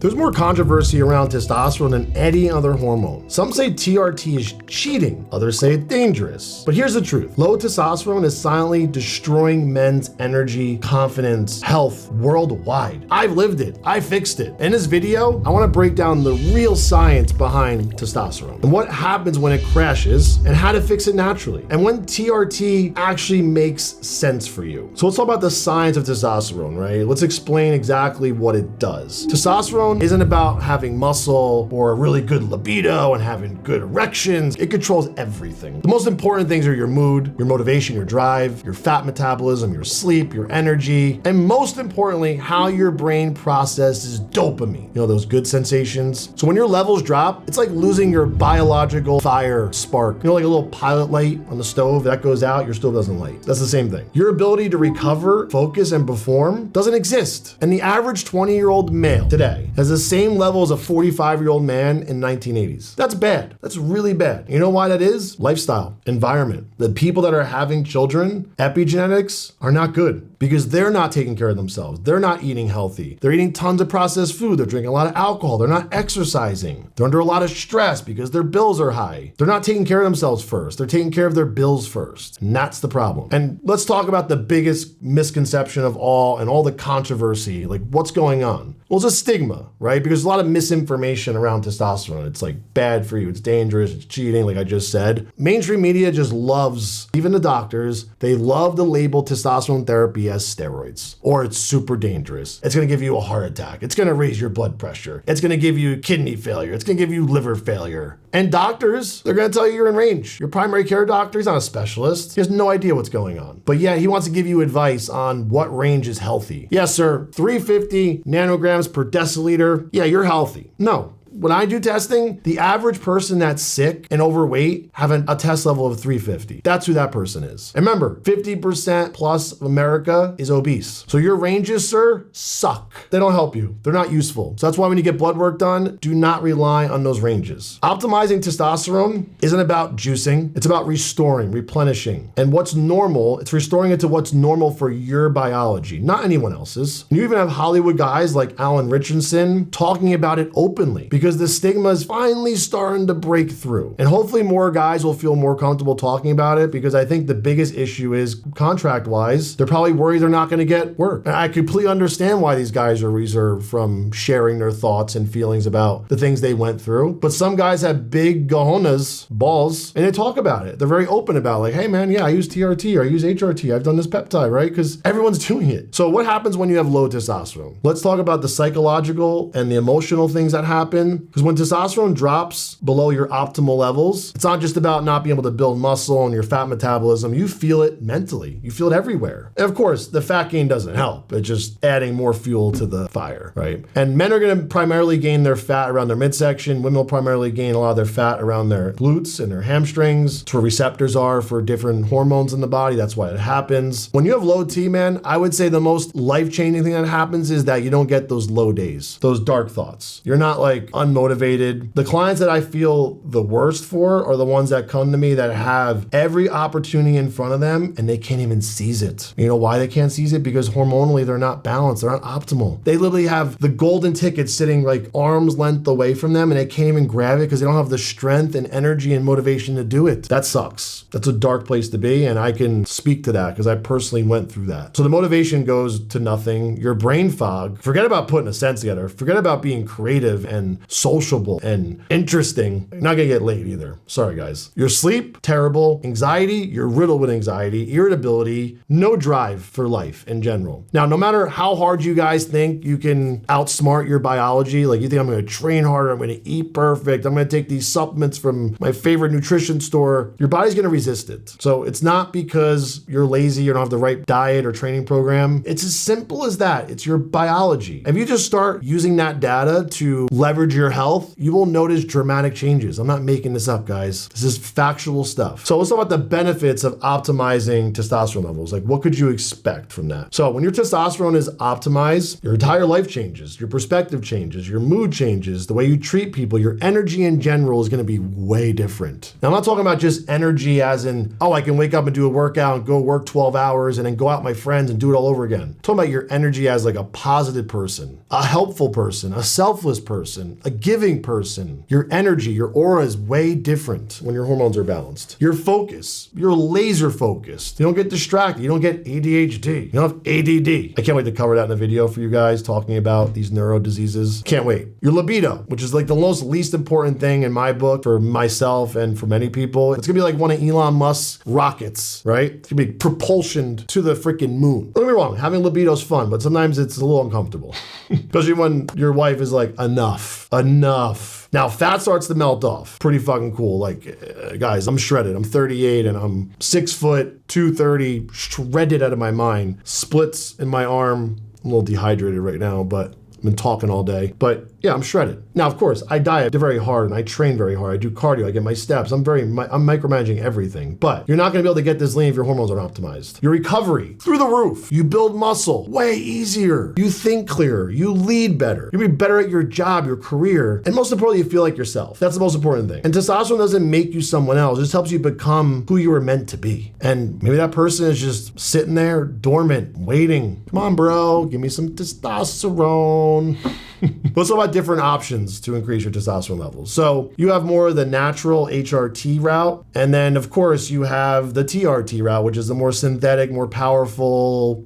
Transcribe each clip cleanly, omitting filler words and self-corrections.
There's more controversy around testosterone than any other hormone. Some say TRT is cheating, others say it's dangerous. But here's the truth. Low testosterone is silently destroying men's energy, confidence, health worldwide. I've lived it. I fixed it. In this video, I want to break down the real science behind testosterone and what happens when it crashes and how to fix it naturally and when TRT actually makes sense for you. So let's talk about the science of testosterone, right? Let's explain exactly what it does. Testosterone isn't about having muscle or a really good libido and having good erections. It controls everything. The most important things are your mood, your motivation, your drive, your fat metabolism, your sleep, your energy, and most importantly, how your brain processes dopamine. You know, those good sensations. So when your levels drop, it's like losing your biological fire spark. You know, like a little pilot light on the stove that goes out, your stove doesn't light. That's the same thing. Your ability to recover, focus, and perform doesn't exist. And the average 20-year-old male today has the same level as a 45-year-old man in 1980s. That's bad. That's really bad. You know why that is? Lifestyle, environment. The people that are having children, epigenetics, are not good because they're not taking care of themselves. They're not eating healthy. They're eating tons of processed food. They're drinking a lot of alcohol. They're not exercising. They're under a lot of stress because their bills are high. They're not taking care of themselves first. They're taking care of their bills first. And that's the problem. And let's talk about the biggest misconception of all and all the controversy, like what's going on. Well, it's a stigma, right? Because there's a lot of misinformation around testosterone. It's like bad for you, it's dangerous, it's cheating, like I just said. Mainstream media just loves, even the doctors, they love to label testosterone therapy as steroids, or it's super dangerous. It's gonna give you a heart attack. It's gonna raise your blood pressure. It's gonna give you kidney failure. It's gonna give you liver failure. And doctors, they're gonna tell you you're in range. Your primary care doctor, he's not a specialist. He has no idea what's going on. But yeah, he wants to give you advice on what range is healthy. Yes, sir, 350 nanograms per deciliter. Yeah, you're healthy. No. When I do testing, the average person that's sick and overweight have a test level of 350. That's who that person is. And remember, 50% plus of America is obese. So your ranges, sir, suck. They don't help you. They're not useful. So that's why when you get blood work done, do not rely on those ranges. Optimizing testosterone isn't about juicing. It's about restoring, replenishing. And what's normal, it's restoring it to what's normal for your biology, not anyone else's. And you even have Hollywood guys like Alan Richardson talking about it openly because the stigma is finally starting to break through. And hopefully more guys will feel more comfortable talking about it because I think the biggest issue is contract-wise, they're probably worried they're not gonna get work. And I completely understand why these guys are reserved from sharing their thoughts and feelings about the things they went through. But some guys have big cojones, balls, and they talk about it. They're very open about it. Like, hey man, yeah, I use TRT or I use HRT. I've done this peptide, right? Because everyone's doing it. So what happens when you have low testosterone? Let's talk about the psychological and the emotional things that happen. Because when testosterone drops below your optimal levels, it's not just about not being able to build muscle and your fat metabolism. You feel it mentally. You feel it everywhere. And of course, the fat gain doesn't help. It's just adding more fuel to the fire, right? And men are going to primarily gain their fat around their midsection. Women will primarily gain a lot of their fat around their glutes and their hamstrings. It's where receptors are for different hormones in the body. That's why it happens. When you have low T, man, I would say the most life-changing thing that happens is that you don't get those low days, those dark thoughts. You're not like unmotivated. The clients that I feel the worst for are the ones that come to me that have every opportunity in front of them and they can't even seize it. You know why they can't seize it? Because hormonally they're not balanced. They're not optimal. They literally have the golden ticket sitting like arm's length away from them and they can't even grab it because they don't have the strength and energy and motivation to do it. That sucks. That's a dark place to be, and I can speak to that because I personally went through that. So the motivation goes to nothing. Your brain fog, forget about putting a sentence together. Forget about being creative and sociable and interesting. You're not gonna get laid either. Sorry guys. Your sleep, terrible. Anxiety, you're riddled with anxiety, irritability, no drive for life in general. Now, no matter how hard you guys think you can outsmart your biology, like you think I'm gonna train harder, I'm gonna eat perfect, I'm gonna take these supplements from my favorite nutrition store, your body's gonna resist it. So it's not because you're lazy, you don't have the right diet or training program. It's as simple as that. It's your biology. If you just start using that data to leverage your your health, you will notice dramatic changes. I'm not making this up, guys. This is factual stuff. So let's talk about the benefits of optimizing testosterone levels. Like, what could you expect from that? So when your testosterone is optimized, your entire life changes, your perspective changes, your mood changes, the way you treat people, your energy in general is gonna be way different. Now, I'm not talking about just energy as in, oh, I can wake up and do a workout and go work 12 hours and then go out with my friends and do it all over again. I'm talking about your energy as like a positive person, a helpful person, a selfless person, a giving person. Your energy, your aura is way different when your hormones are balanced. Your focus, you're laser focused. You don't get distracted. You don't get ADHD. You don't have ADD. I can't wait to cover that in a video for you guys talking about these neuro diseases. Can't wait. Your libido, which is like the most least important thing in my book for myself and for many people. It's gonna be like one of Elon Musk's rockets, right? It's gonna be propulsion to the freaking moon. Don't get me wrong, having libido is fun, but sometimes it's a little uncomfortable. Especially when your wife is like, enough. Now, fat starts to melt off. Pretty fucking cool. Like, guys, I'm shredded. I'm 38 and I'm 6 foot, 230, shredded out of my mind. Splits in my arm. I'm a little dehydrated right now, but I've been talking all day. But yeah, I'm shredded. Now, of course, I diet very hard and I train very hard. I do cardio, I get my steps. I'm micromanaging everything. But you're not gonna be able to get this lean if your hormones aren't optimized. Your recovery, through the roof. You build muscle, way easier. You think clearer, you lead better. You'll be better at your job, your career, and most importantly, you feel like yourself. That's the most important thing. And testosterone doesn't make you someone else, it just helps you become who you were meant to be. And maybe that person is just sitting there, dormant, waiting. Come on, bro, give me some testosterone. Let's talk about different options to increase your testosterone levels. So you have more of the natural HRT route. And then of course you have the TRT route, which is the more synthetic, more powerful,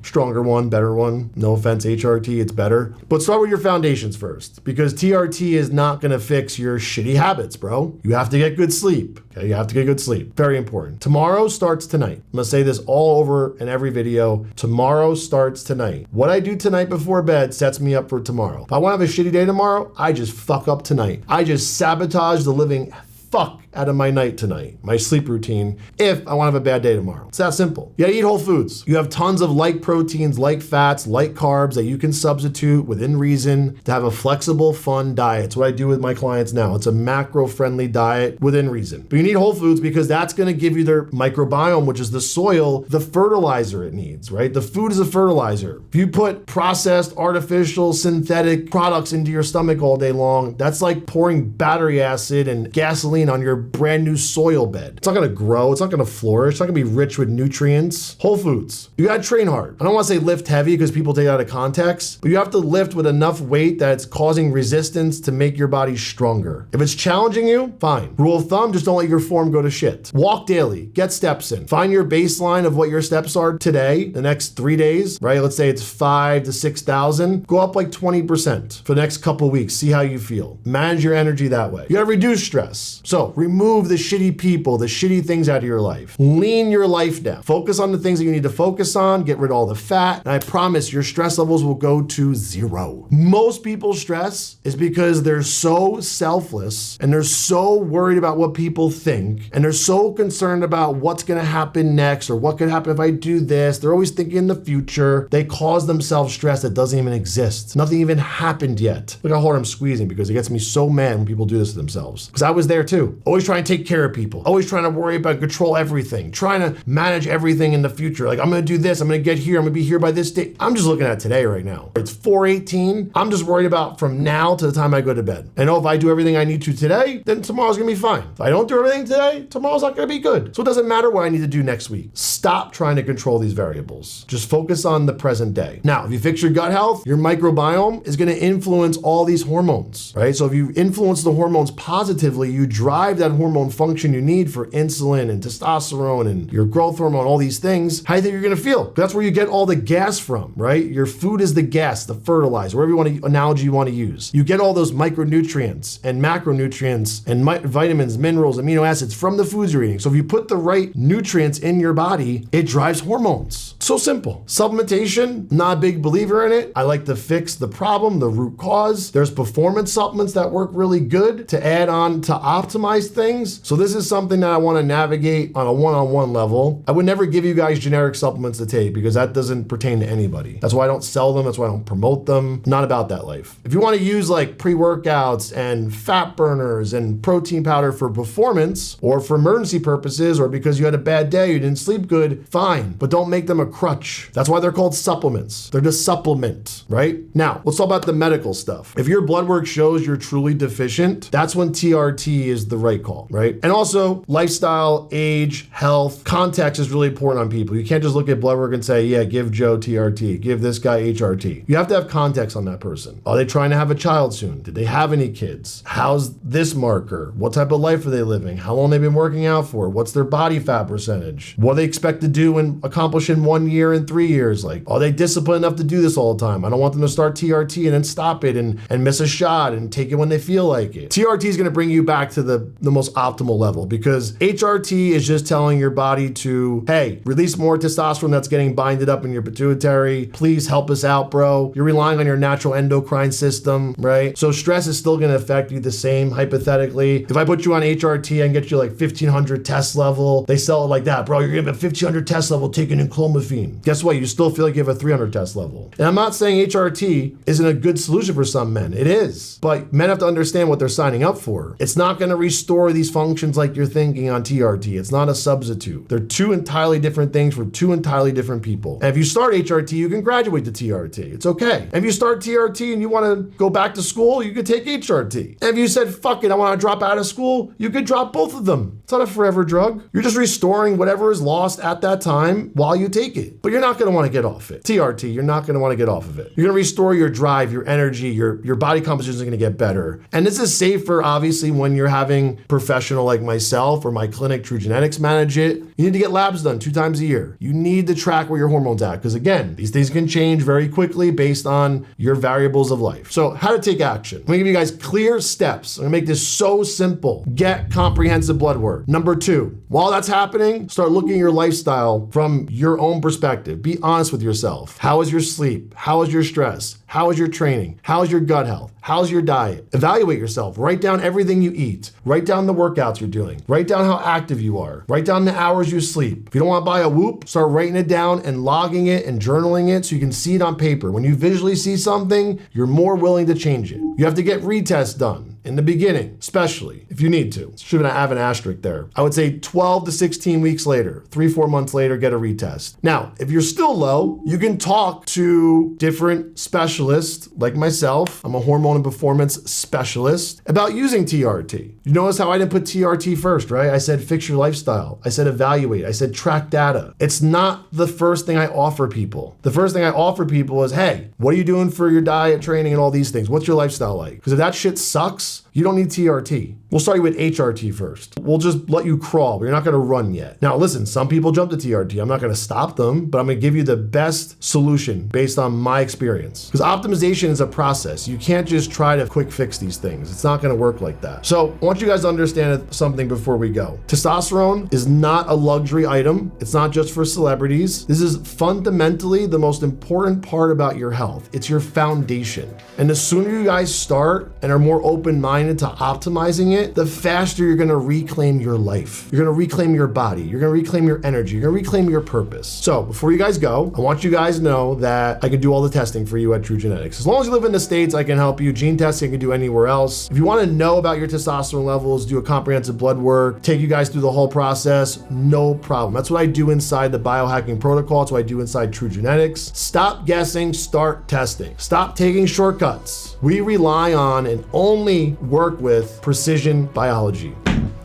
stronger one, better one. No offense, HRT, it's better. But start with your foundations first, because TRT is not gonna fix your shitty habits, bro. You have to get good sleep. Okay, you have to get good sleep. Very important. Tomorrow starts tonight. I'm gonna say this all over in every video. Tomorrow starts tonight. What I do tonight before bed sets me up for tomorrow. If I want to have a shitty day tomorrow, I just fuck up tonight. I just sabotage the living fuck out of my night tonight, my sleep routine, if I want to have a bad day tomorrow. It's that simple. You gotta eat whole foods. You have tons of light proteins, light fats, light carbs that you can substitute within reason to have a flexible, fun diet. It's what I do with my clients now. It's a macro-friendly diet within reason. But you need whole foods because that's gonna give you their microbiome, which is the soil, the fertilizer it needs, right? The food is a fertilizer. If you put processed, artificial, synthetic products into your stomach all day long, that's like pouring battery acid and gasoline on your brand new soil bed. It's not gonna grow, it's not gonna flourish, it's not gonna be rich with nutrients. Whole foods. You gotta train hard. I don't wanna say lift heavy because people take it out of context, but you have to lift with enough weight that it's causing resistance to make your body stronger. If it's challenging you, fine. Rule of thumb, just don't let your form go to shit. Walk daily, get steps in. Find your baseline of what your steps are today, the next 3 days, right? Let's say it's 5,000 to 6,000. Go up like 20% for the next couple weeks. See how you feel. Manage your energy that way. You gotta reduce stress. So remove the shitty people, the shitty things out of your life. Lean your life down. Focus on the things that you need to focus on, get rid of all the fat, and I promise your stress levels will go to 0. Most people's stress is because they're so selfless and they're so worried about what people think and they're so concerned about what's gonna happen next or what could happen if I do this. They're always thinking in the future. They cause themselves stress that doesn't even exist. Nothing even happened yet. Look how hard I'm squeezing because it gets me so mad when people do this to themselves. Because I was there too. Always trying to take care of people. Always trying to worry about, control everything. Trying to manage everything in the future. Like, I'm gonna do this, I'm gonna get here, I'm gonna be here by this date. I'm just looking at today right now. It's 4:18. I'm just worried about from now to the time I go to bed. I know if I do everything I need to today, then tomorrow's gonna be fine. If I don't do everything today, tomorrow's not gonna be good. So it doesn't matter what I need to do next week. Stop trying to control these variables. Just focus on the present day. Now, if you fix your gut health, your microbiome is gonna influence all these hormones, right? So if you influence the hormones positively, you drive that hormone function you need for insulin and testosterone and your growth hormone, all these things, how do you think you're gonna feel? That's where you get all the gas from, right? Your food is the gas, the fertilizer, whatever analogy you wanna use. You get all those micronutrients and macronutrients and vitamins, minerals, amino acids from the foods you're eating. So if you put the right nutrients in your body, it drives hormones. So simple. Supplementation, not a big believer in it. I like to fix the problem, the root cause. There's performance supplements that work really good to add on to optimize things. So this is something that I want to navigate on a one-on-one level. I would never give you guys generic supplements to take because that doesn't pertain to anybody. That's why I don't sell them. That's why I don't promote them. Not about that life. If you want to use like pre-workouts and fat burners and protein powder for performance or for emergency purposes or because you had a bad day, you didn't sleep good, fine, but don't make them a crutch. That's why they're called supplements. They're just supplement, right? Now, let's talk about the medical stuff. If your blood work shows you're truly deficient, that's when TRT is the right call, right? And also lifestyle, age, health, context is really important on people. You can't just look at blood work and say, yeah, give Joe TRT, give this guy HRT. You have to have context on that person. Are they trying to have a child soon? Did they have any kids? How's this marker? What type of life are they living? How long they've been working out for? What's their body fat percentage? What do they expect to do and accomplish in 1 year and 3 years? Like, are they disciplined enough to do this all the time? I don't want them to start TRT and then stop it and miss a shot and take it when they feel like it. TRT is gonna bring you back to the most optimal level because HRT is just telling your body to, hey, release more testosterone that's getting binded up in your pituitary. Please help us out, bro. You're relying on your natural endocrine system, right? So stress is still gonna affect you the same, hypothetically. If I put you on HRT and get you like 1500 test level, they sell it like that, bro, you're gonna have a 1500 test level taking in clomiphene. Guess what? You still feel like you have a 300 test level. And I'm not saying HRT isn't a good solution for some men. It is. But men have to understand what they're signing up for. It's not gonna restore these functions like you're thinking on TRT. It's not a substitute. They're two entirely different things for two entirely different people. And if you start HRT, you can graduate to TRT. It's okay. And if you start TRT and you wanna go back to school, you could take HRT. And if you said, fuck it, I wanna drop out of school, you could drop both of them. It's not a forever drug. You're just restoring whatever is lost at that time while you take it. But you're not gonna wanna get off it. TRT, you're not gonna wanna get off of it. You're gonna restore your drive, your energy, your body composition is gonna get better. And this is safer, obviously, when you're having professional like myself or my clinic, True Genetics, manage it. You need to get labs done 2 times a year. You need to track where your hormones at, because again, these things can change very quickly based on your variables of life. So how to take action. I'm gonna give you guys clear steps. I'm gonna make this so simple. Get comprehensive blood work. Number 2, while that's happening, start looking at your lifestyle from your own perspective. Be honest with yourself. How is your sleep? How is your stress? How is your training? How is your gut health? How's your diet? Evaluate yourself. Write down everything you eat. Write down the workouts you're doing. Write down how active you are. Write down the hours you sleep. If you don't want to buy a Whoop, start writing it down and logging it and journaling it so you can see it on paper. When you visually see something, you're more willing to change it. You have to get retests done. In the beginning, especially if you need to. Should have an asterisk there. I would say 12 to 16 weeks later, 3-4 months later, get a retest. Now, if you're still low, you can talk to different specialists like myself. I'm a hormone and performance specialist about using TRT. You notice how I didn't put TRT first, right? I said fix your lifestyle. I said evaluate. I said track data. It's not the first thing I offer people. The first thing I offer people is, hey, what are you doing for your diet, training, and all these things? What's your lifestyle like? Because if that shit sucks, you don't need TRT. We'll start you with HRT first. We'll just let you crawl, but you're not gonna run yet. Now listen, some people jump to TRT. I'm not gonna stop them, but I'm gonna give you the best solution based on my experience. Because optimization is a process. You can't just try to quick fix these things. It's not gonna work like that. So I want you guys to understand something before we go. Testosterone is not a luxury item. It's not just for celebrities. This is fundamentally the most important part about your health. It's your foundation. And the sooner you guys start and are more open-minded to optimizing it, the faster you're gonna reclaim your life. You're gonna reclaim your body. You're gonna reclaim your energy. You're gonna reclaim your purpose. So before you guys go, I want you guys to know that I can do all the testing for you at True Genetics. As long as you live in the States, I can help you. Gene testing I can do anywhere else. If you wanna know about your testosterone levels, do a comprehensive blood work, take you guys through the whole process, no problem. That's what I do inside the Biohacking Protocol. That's what I do inside True Genetics. Stop guessing, start testing. Stop taking shortcuts. We rely on and only work with precision biology.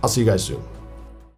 I'll see you guys soon.